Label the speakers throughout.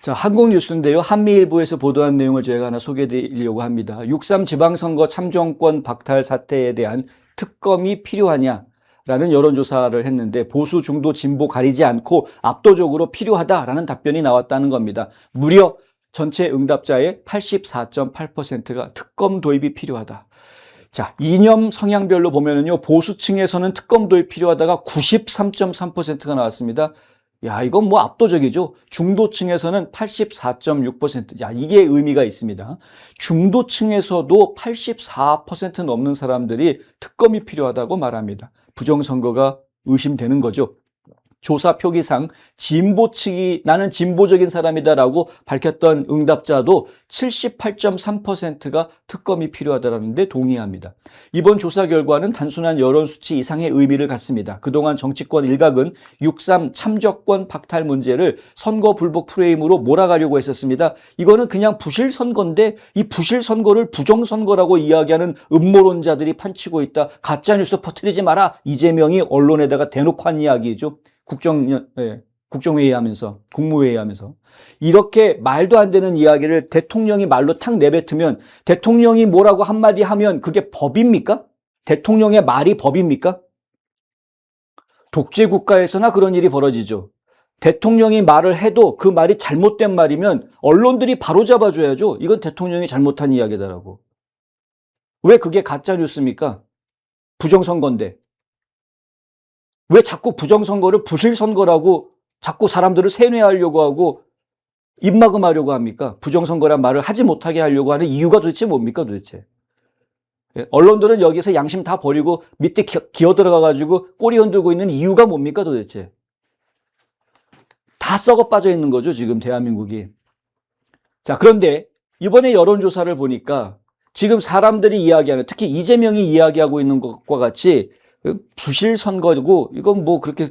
Speaker 1: 자, 한국 뉴스인데요. 한미일보에서 보도한 내용을 저희가 하나 소개해 드리려고 합니다. 6.3 지방선거 참정권 박탈 사태에 대한 특검이 필요하냐라는 여론조사를 했는데 보수, 중도, 진보 가리지 않고 압도적으로 필요하다라는 답변이 나왔다는 겁니다. 무려 전체 응답자의 84.8%가 특검 도입이 필요하다. 자, 이념 성향별로 보면은요, 보수층에서는 특검 도입 필요하다가 93.3%가 나왔습니다. 야, 이건 뭐 압도적이죠. 중도층에서는 84.6%. 야, 이게 의미가 있습니다. 중도층에서도 84% 넘는 사람들이 특검이 필요하다고 말합니다. 부정선거가 의심되는 거죠. 조사 표기상 진보층이 나는 진보적인 사람이다라고 밝혔던 응답자도 78.3%가 특검이 필요하다는 데 동의합니다. 이번 조사 결과는 단순한 여론 수치 이상의 의미를 갖습니다. 그동안 정치권 일각은 6.3 참정권 박탈 문제를 선거 불복 프레임으로 몰아가려고 했었습니다. 이거는 그냥 부실 선거인데 이 부실 선거를 부정선거라고 이야기하는 음모론자들이 판치고 있다. 가짜뉴스 퍼뜨리지 마라. 이재명이 언론에다가 대놓고 한 이야기죠. 국정회의 하면서, 국무회의 하면서. 이렇게 말도 안 되는 이야기를 대통령이 말로 탁 내뱉으면 대통령이 뭐라고 한마디 하면 그게 법입니까? 대통령의 말이 법입니까? 독재국가에서나 그런 일이 벌어지죠. 대통령이 말을 해도 그 말이 잘못된 말이면 언론들이 바로 잡아줘야죠. 이건 대통령이 잘못한 이야기다라고. 왜 그게 가짜뉴스입니까? 부정선거인데. 왜 자꾸 부정선거를 부실선거라고 자꾸 사람들을 세뇌하려고 하고 입막음하려고 합니까? 부정선거란 말을 하지 못하게 하려고 하는 이유가 도대체 뭡니까 도대체? 언론들은 여기서 양심 다 버리고 밑에 기어 들어가가지고 꼬리 흔들고 있는 이유가 뭡니까 도대체? 다 썩어 빠져 있는 거죠 지금 대한민국이. 자, 그런데 이번에 여론조사를 보니까 지금 사람들이 이야기하는, 특히 이재명이 이야기하고 있는 것과 같이 부실 선거고 이건 뭐 그렇게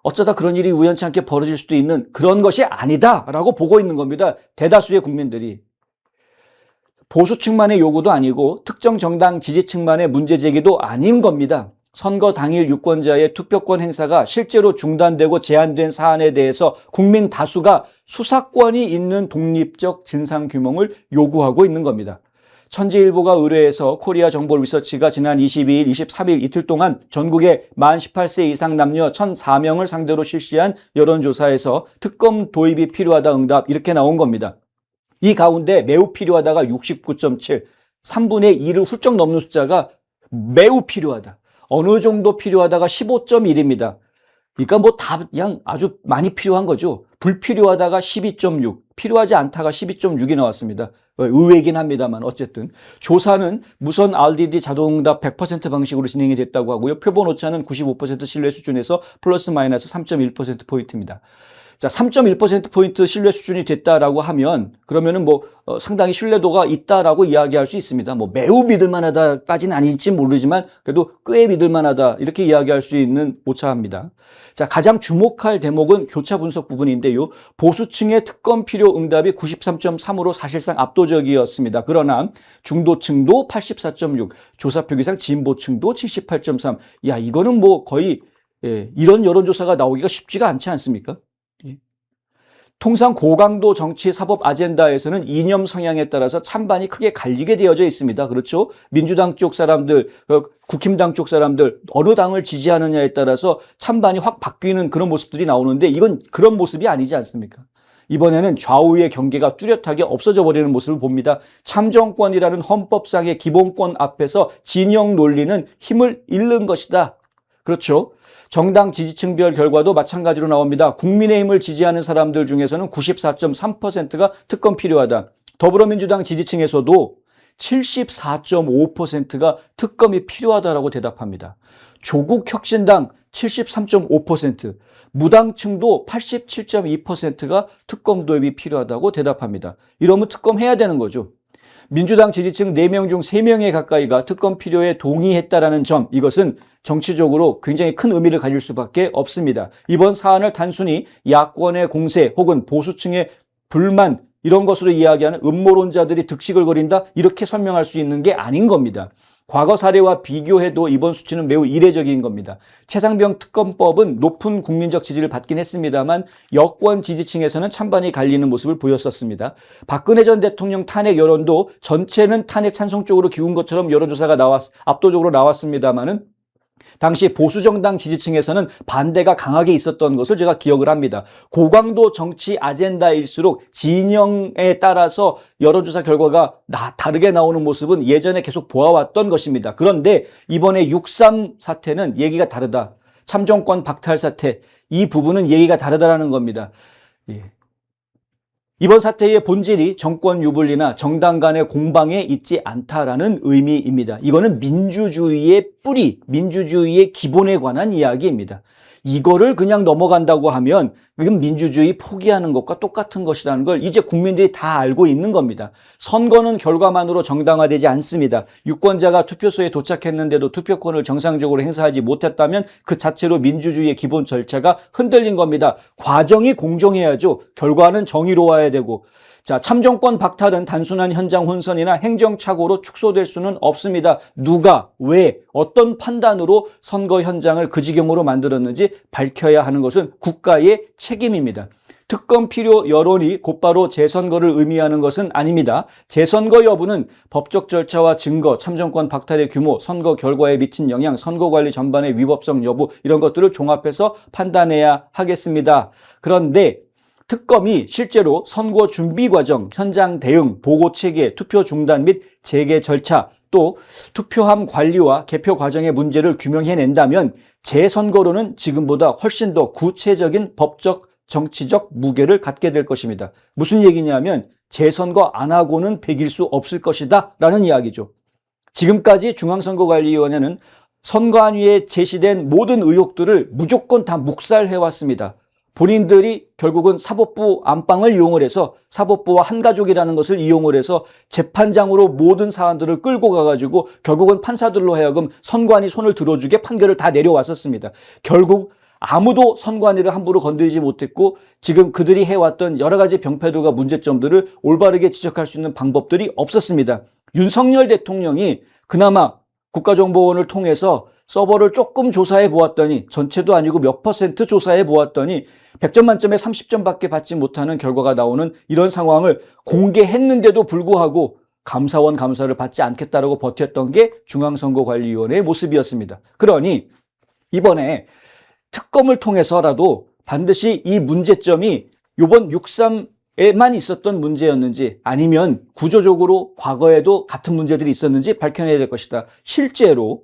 Speaker 1: 어쩌다 그런 일이 우연치 않게 벌어질 수도 있는 그런 것이 아니다라고 보고 있는 겁니다. 대다수의 국민들이. 보수층만의 요구도 아니고 특정 정당 지지층만의 문제 제기도 아닌 겁니다. 선거 당일 유권자의 투표권 행사가 실제로 중단되고 제한된 사안에 대해서 국민 다수가 수사권이 있는 독립적 진상규명을 요구하고 있는 겁니다. 천지일보가 의뢰해서 코리아 정보 리서치가 지난 22일, 23일 이틀 동안 전국의 만 18세 이상 남녀 1,004명을 상대로 실시한 여론조사에서 특검 도입이 필요하다 응답 이렇게 나온 겁니다. 이 가운데 매우 필요하다가 69.7, 3분의 2를 훌쩍 넘는 숫자가 매우 필요하다. 어느 정도 필요하다가 15.1입니다. 그러니까 뭐 다 그냥 아주 많이 필요한 거죠. 불필요하다가 12.6, 필요하지 않다가 12.6이 나왔습니다. 의외이긴 합니다만 어쨌든 조사는 무선 RDD 자동응답 100% 방식으로 진행이 됐다고 하고요. 표본 오차는 95% 신뢰 수준에서 플러스 마이너스 3.1%포인트입니다. 자, 3.1%포인트 신뢰 수준이 됐다라고 하면 그러면은 뭐 상당히 신뢰도가 있다라고 이야기할 수 있습니다. 뭐 매우 믿을만하다까지는 아닐지 모르지만 그래도 꽤 믿을만하다 이렇게 이야기할 수 있는 오차입니다. 자, 가장 주목할 대목은 교차 분석 부분인데요. 보수층의 특검 필요 응답이 93.3으로 사실상 압도적이었습니다. 그러나 중도층도 84.6, 조사 표기상 진보층도 78.3. 야, 이거는 뭐 거의 이런 여론조사가 나오기가 쉽지가 않지 않습니까? 통상 고강도 정치 사법 아젠다에서는 이념 성향에 따라서 찬반이 크게 갈리게 되어져 있습니다. 그렇죠? 민주당 쪽 사람들, 국힘당 쪽 사람들 어느 당을 지지하느냐에 따라서 찬반이 확 바뀌는 그런 모습들이 나오는데 이건 그런 모습이 아니지 않습니까? 이번에는 좌우의 경계가 뚜렷하게 없어져 버리는 모습을 봅니다. 참정권이라는 헌법상의 기본권 앞에서 진영 논리는 힘을 잃는 것이다. 그렇죠? 정당 지지층별 결과도 마찬가지로 나옵니다. 국민의힘을 지지하는 사람들 중에서는 94.3%가 특검 필요하다. 더불어민주당 지지층에서도 74.5%가 특검이 필요하다라고 대답합니다. 조국혁신당 73.5%, 무당층도 87.2%가 특검 도입이 필요하다고 대답합니다. 이러면 특검 해야 되는 거죠. 민주당 지지층 4명 중 3명에 가까이가 특검 필요에 동의했다라는 점, 이것은 정치적으로 굉장히 큰 의미를 가질 수밖에 없습니다. 이번 사안을 단순히 야권의 공세 혹은 보수층의 불만 이런 것으로 이야기하는 음모론자들이 득식을 거린다? 이렇게 설명할 수 있는 게 아닌 겁니다. 과거 사례와 비교해도 이번 수치는 매우 이례적인 겁니다. 최상병 특검법은 높은 국민적 지지를 받긴 했습니다만 여권 지지층에서는 찬반이 갈리는 모습을 보였었습니다. 박근혜 전 대통령 탄핵 여론도 전체는 탄핵 찬성 쪽으로 기운 것처럼 여론조사가 압도적으로 나왔습니다만은 당시 보수정당 지지층에서는 반대가 강하게 있었던 것을 제가 기억을 합니다. 고강도 정치 아젠다일수록 진영에 따라서 여론조사 결과가 다르게 나오는 모습은 예전에 계속 보아왔던 것입니다. 그런데 이번에 6.3 사태는 얘기가 다르다. 참정권 박탈 사태, 이 부분은 얘기가 다르다라는 겁니다. 예. 이번 사태의 본질이 정권 유불리나 정당 간의 공방에 있지 않다라는 의미입니다. 이거는 민주주의의 뿌리, 민주주의의 기본에 관한 이야기입니다. 이거를 그냥 넘어간다고 하면 이건 민주주의 포기하는 것과 똑같은 것이라는 걸 이제 국민들이 다 알고 있는 겁니다. 선거는 결과만으로 정당화되지 않습니다. 유권자가 투표소에 도착했는데도 투표권을 정상적으로 행사하지 못했다면 그 자체로 민주주의의 기본 절차가 흔들린 겁니다. 과정이 공정해야죠. 결과는 정의로워야 되고. 자, 참정권 박탈은 단순한 현장 혼선이나 행정착오로 축소될 수는 없습니다. 누가, 왜, 어떤 판단으로 선거 현장을 그 지경으로 만들었는지 밝혀야 하는 것은 국가의 책임입니다. 특검 필요 여론이 곧바로 재선거를 의미하는 것은 아닙니다. 재선거 여부는 법적 절차와 증거, 참정권 박탈의 규모, 선거 결과에 미친 영향, 선거관리 전반의 위법성 여부 이런 것들을 종합해서 판단해야 하겠습니다. 그런데 특검이 실제로 선거 준비 과정, 현장 대응, 보고 체계, 투표 중단 및 재개 절차, 또 투표함 관리와 개표 과정의 문제를 규명해낸다면 재선거로는 지금보다 훨씬 더 구체적인 법적, 정치적 무게를 갖게 될 것입니다. 무슨 얘기냐면 재선거 안 하고는 배길 수 없을 것이다 라는 이야기죠. 지금까지 중앙선거관리위원회는 선관위에 제시된 모든 의혹들을 무조건 다 묵살해왔습니다. 본인들이 결국은 사법부 안방을 이용을 해서 사법부와 한가족이라는 것을 이용을 해서 재판장으로 모든 사안들을 끌고 가가지고 결국은 판사들로 하여금 선관위 손을 들어주게 판결을 다 내려왔었습니다. 결국 아무도 선관위를 함부로 건드리지 못했고 지금 그들이 해왔던 여러 가지 병폐들과 문제점들을 올바르게 지적할 수 있는 방법들이 없었습니다. 윤석열 대통령이 그나마 국가정보원을 통해서 서버를 조금 조사해 보았더니 전체도 아니고 몇 퍼센트 조사해 보았더니 100점 만점에 30점밖에 받지 못하는 결과가 나오는 이런 상황을 공개했는데도 불구하고 감사원 감사를 받지 않겠다라고 버텼던 게 중앙선거관리위원회의 모습이었습니다. 그러니 이번에 특검을 통해서라도 반드시 이 문제점이 이번 6.3에만 있었던 문제였는지 아니면 구조적으로 과거에도 같은 문제들이 있었는지 밝혀내야 될 것이다. 실제로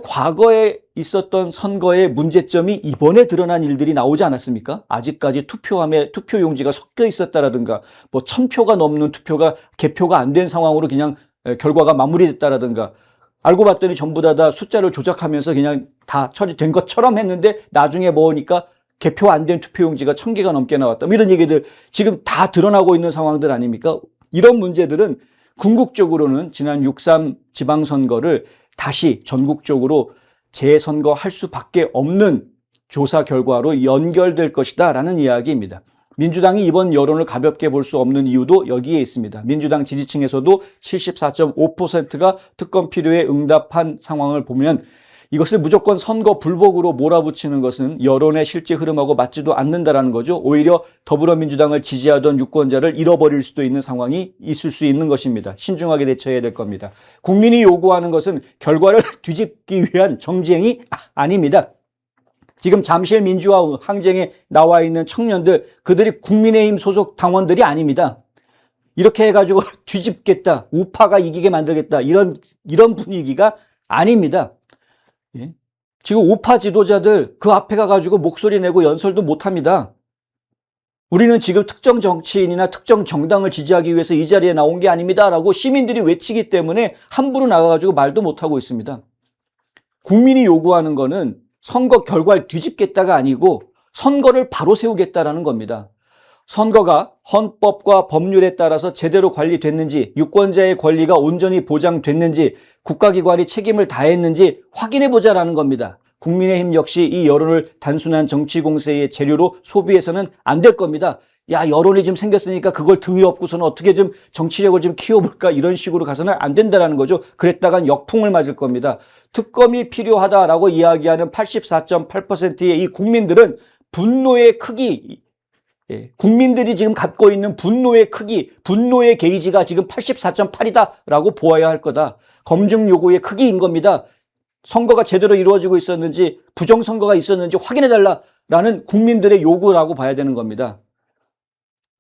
Speaker 1: 과거에 있었던 선거의 문제점이 이번에 드러난 일들이 나오지 않았습니까? 아직까지 투표함에 투표용지가 섞여 있었다라든가 뭐 1000표가 넘는 투표가 개표가 안 된 상황으로 그냥 결과가 마무리됐다라든가 알고 봤더니 전부 다 숫자를 조작하면서 그냥 다 처리된 것처럼 했는데 나중에 보니까 개표 안 된 투표용지가 1000개가 넘게 나왔다. 뭐 이런 얘기들 지금 다 드러나고 있는 상황들 아닙니까? 이런 문제들은 궁극적으로는 지난 6.3 지방선거를 다시 전국적으로 재선거할 수밖에 없는 조사 결과로 연결될 것이다 라는 이야기입니다. 민주당이 이번 여론을 가볍게 볼 수 없는 이유도 여기에 있습니다. 민주당 지지층에서도 74.5%가 특검 필요에 응답한 상황을 보면 이것을 무조건 선거 불복으로 몰아붙이는 것은 여론의 실제 흐름하고 맞지도 않는다라는 거죠. 오히려 더불어민주당을 지지하던 유권자를 잃어버릴 수도 있는 상황이 있을 수 있는 것입니다. 신중하게 대처해야 될 겁니다. 국민이 요구하는 것은 결과를 뒤집기 위한 정쟁이 아닙니다. 지금 잠실 민주화 항쟁에 나와 있는 청년들, 그들이 국민의힘 소속 당원들이 아닙니다. 이렇게 해가지고 뒤집겠다, 우파가 이기게 만들겠다, 이런 분위기가 아닙니다. 예? 지금 우파 지도자들 그 앞에 가가지고 목소리 내고 연설도 못합니다. 우리는 지금 특정 정치인이나 특정 정당을 지지하기 위해서 이 자리에 나온 게 아닙니다라고 시민들이 외치기 때문에 함부로 나가가지고 말도 못하고 있습니다. 국민이 요구하는 거는 선거 결과를 뒤집겠다가 아니고 선거를 바로 세우겠다라는 겁니다. 선거가 헌법과 법률에 따라서 제대로 관리됐는지, 유권자의 권리가 온전히 보장됐는지, 국가기관이 책임을 다했는지 확인해보자라는 겁니다. 국민의힘 역시 이 여론을 단순한 정치 공세의 재료로 소비해서는 안 될 겁니다. 야, 여론이 좀 생겼으니까 그걸 등에 업고서는 어떻게 좀 정치력을 좀 키워볼까 이런 식으로 가서는 안 된다라는 거죠. 그랬다간 역풍을 맞을 겁니다. 특검이 필요하다라고 이야기하는 84.8%의 이 국민들은 분노의 크기, 국민들이 지금 갖고 있는 분노의 크기, 분노의 게이지가 지금 84.8이다라고 보아야 할 거다. 검증 요구의 크기인 겁니다. 선거가 제대로 이루어지고 있었는지 부정선거가 있었는지 확인해달라라는 국민들의 요구라고 봐야 되는 겁니다.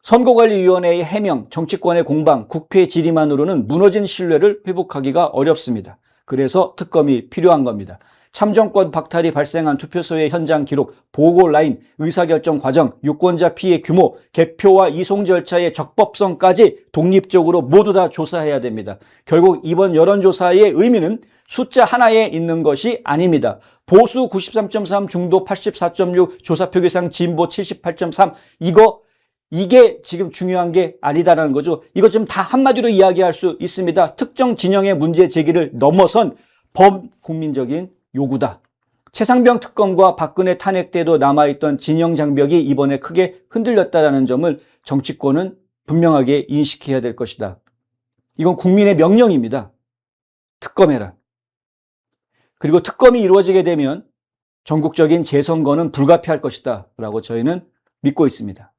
Speaker 1: 선거관리위원회의 해명, 정치권의 공방, 국회 질의만으로는 무너진 신뢰를 회복하기가 어렵습니다. 그래서 특검이 필요한 겁니다. 참정권 박탈이 발생한 투표소의 현장 기록, 보고 라인, 의사결정 과정, 유권자 피해 규모, 개표와 이송 절차의 적법성까지 독립적으로 모두 다 조사해야 됩니다. 결국 이번 여론조사의 의미는 숫자 하나에 있는 것이 아닙니다. 보수 93.3, 중도 84.6, 조사표계상 진보 78.3, 이게 지금 중요한 게 아니다라는 거죠. 이거 좀 다 한마디로 이야기할 수 있습니다. 특정 진영의 문제 제기를 넘어선 범국민적인 요구다. 최상병 특검과 박근혜 탄핵 때도 남아있던 진영 장벽이 이번에 크게 흔들렸다는 점을 정치권은 분명하게 인식해야 될 것이다. 이건 국민의 명령입니다. 특검해라. 그리고 특검이 이루어지게 되면 전국적인 재선거는 불가피할 것이다 라고 저희는 믿고 있습니다.